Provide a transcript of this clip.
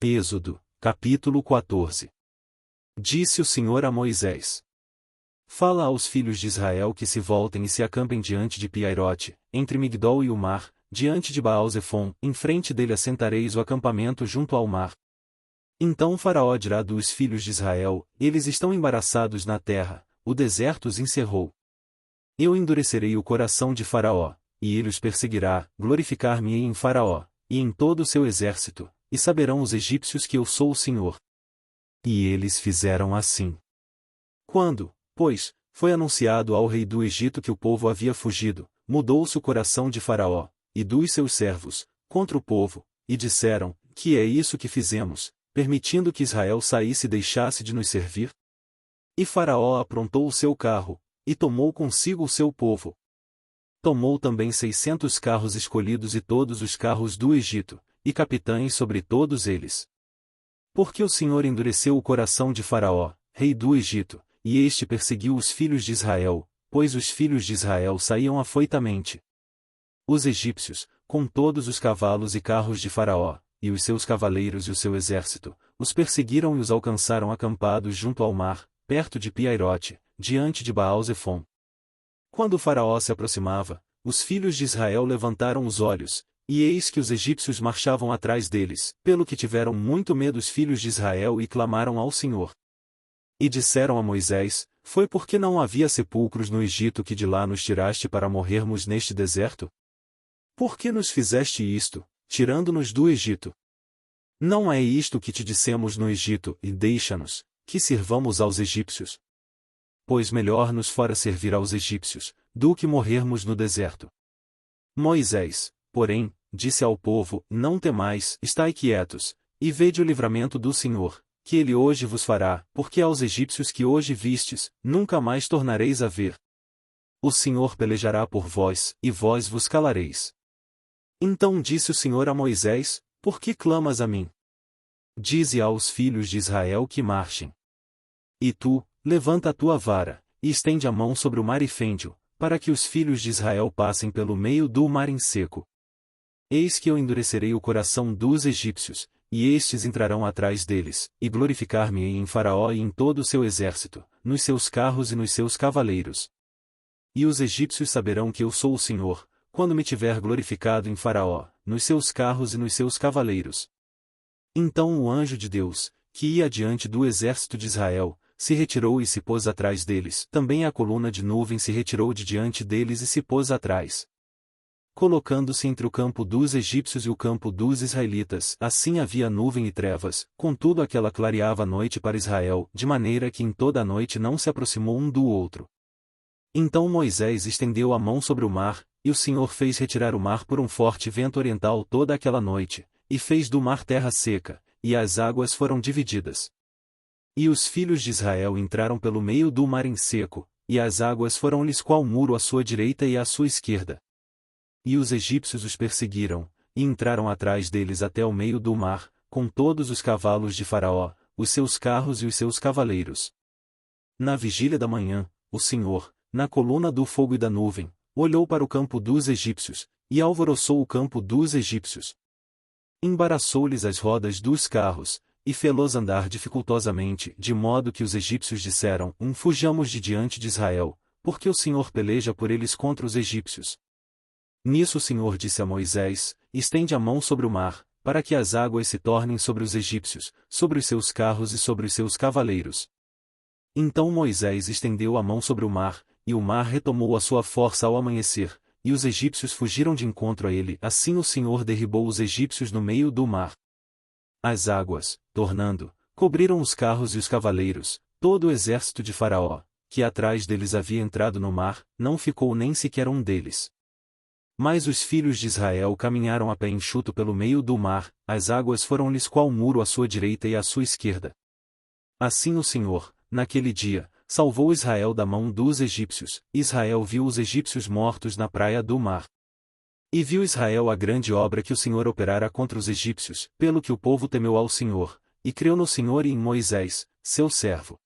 Êxodo, capítulo 14. Disse o Senhor a Moisés: Fala aos filhos de Israel que se voltem e se acampem diante de Piairote, entre Migdol e o mar, diante de Baal-Zefon, em frente dele assentareis o acampamento junto ao mar. Então Faraó dirá dos filhos de Israel: Eles estão embaraçados na terra, o deserto os encerrou. Eu endurecerei o coração de Faraó, e ele os perseguirá, glorificar-me-ei em Faraó, e em todo o seu exército, e saberão os egípcios que eu sou o Senhor. E eles fizeram assim. Quando, pois, foi anunciado ao rei do Egito que o povo havia fugido, mudou-se o coração de Faraó, e dos seus servos, contra o povo, e disseram: Que é isso que fizemos, permitindo que Israel saísse e deixasse de nos servir? E Faraó aprontou o seu carro, e tomou consigo o seu povo. Tomou também 600 carros escolhidos e todos os carros do Egito, e capitães sobre todos eles. Porque o Senhor endureceu o coração de Faraó, rei do Egito, e este perseguiu os filhos de Israel, pois os filhos de Israel saíam afoitamente. Os egípcios, com todos os cavalos e carros de Faraó, e os seus cavaleiros e o seu exército, os perseguiram e os alcançaram acampados junto ao mar, perto de Piairote, diante de Baal-Zefon. Quando Faraó se aproximava, os filhos de Israel levantaram os olhos, e eis que os egípcios marchavam atrás deles, pelo que tiveram muito medo os filhos de Israel e clamaram ao Senhor. E disseram a Moisés: Foi porque não havia sepulcros no Egito que de lá nos tiraste para morrermos neste deserto? Por que nos fizeste isto, tirando-nos do Egito? Não é isto que te dissemos no Egito: E deixa-nos, que sirvamos aos egípcios? Pois melhor nos fora servir aos egípcios, do que morrermos no deserto. Moisés, porém, disse ao povo: Não temais, estai quietos, e vede o livramento do Senhor, que ele hoje vos fará, porque aos egípcios que hoje vistes, nunca mais tornareis a ver. O Senhor pelejará por vós, e vós vos calareis. Então disse o Senhor a Moisés: Por que clamas a mim? Dize aos filhos de Israel que marchem. E tu, levanta a tua vara, e estende a mão sobre o mar e fende-o, para que os filhos de Israel passem pelo meio do mar em seco. Eis que eu endurecerei o coração dos egípcios, e estes entrarão atrás deles, e glorificar-me-ei em Faraó e em todo o seu exército, nos seus carros e nos seus cavaleiros. E os egípcios saberão que eu sou o Senhor, quando me tiver glorificado em Faraó, nos seus carros e nos seus cavaleiros. Então o anjo de Deus, que ia adiante do exército de Israel, se retirou e se pôs atrás deles. Também a coluna de nuvem se retirou de diante deles e se pôs atrás. Colocando-se entre o campo dos egípcios e o campo dos israelitas, assim havia nuvem e trevas, contudo aquela clareava a noite para Israel, de maneira que em toda a noite não se aproximou um do outro. Então Moisés estendeu a mão sobre o mar, e o Senhor fez retirar o mar por um forte vento oriental toda aquela noite, e fez do mar terra seca, e as águas foram divididas. E os filhos de Israel entraram pelo meio do mar em seco, e as águas foram-lhes qual muro à sua direita e à sua esquerda. E os egípcios os perseguiram, e entraram atrás deles até o meio do mar, com todos os cavalos de Faraó, os seus carros e os seus cavaleiros. Na vigília da manhã, o Senhor, na coluna do fogo e da nuvem, olhou para o campo dos egípcios, e alvoroçou o campo dos egípcios. Embaraçou-lhes as rodas dos carros, e fê-los andar dificultosamente, de modo que os egípcios disseram: Fujamos de diante de Israel, porque o Senhor peleja por eles contra os egípcios. Nisso o Senhor disse a Moisés: Estende a mão sobre o mar, para que as águas se tornem sobre os egípcios, sobre os seus carros e sobre os seus cavaleiros. Então Moisés estendeu a mão sobre o mar, e o mar retomou a sua força ao amanhecer, e os egípcios fugiram de encontro a ele. Assim o Senhor derribou os egípcios no meio do mar. As águas, tornando, cobriram os carros e os cavaleiros. Todo o exército de Faraó, que atrás deles havia entrado no mar, não ficou nem sequer um deles. Mas os filhos de Israel caminharam a pé enxuto pelo meio do mar, as águas foram-lhes qual muro à sua direita e à sua esquerda. Assim o Senhor, naquele dia, salvou Israel da mão dos egípcios. Israel viu os egípcios mortos na praia do mar. E viu Israel a grande obra que o Senhor operara contra os egípcios, pelo que o povo temeu ao Senhor, e creu no Senhor e em Moisés, seu servo.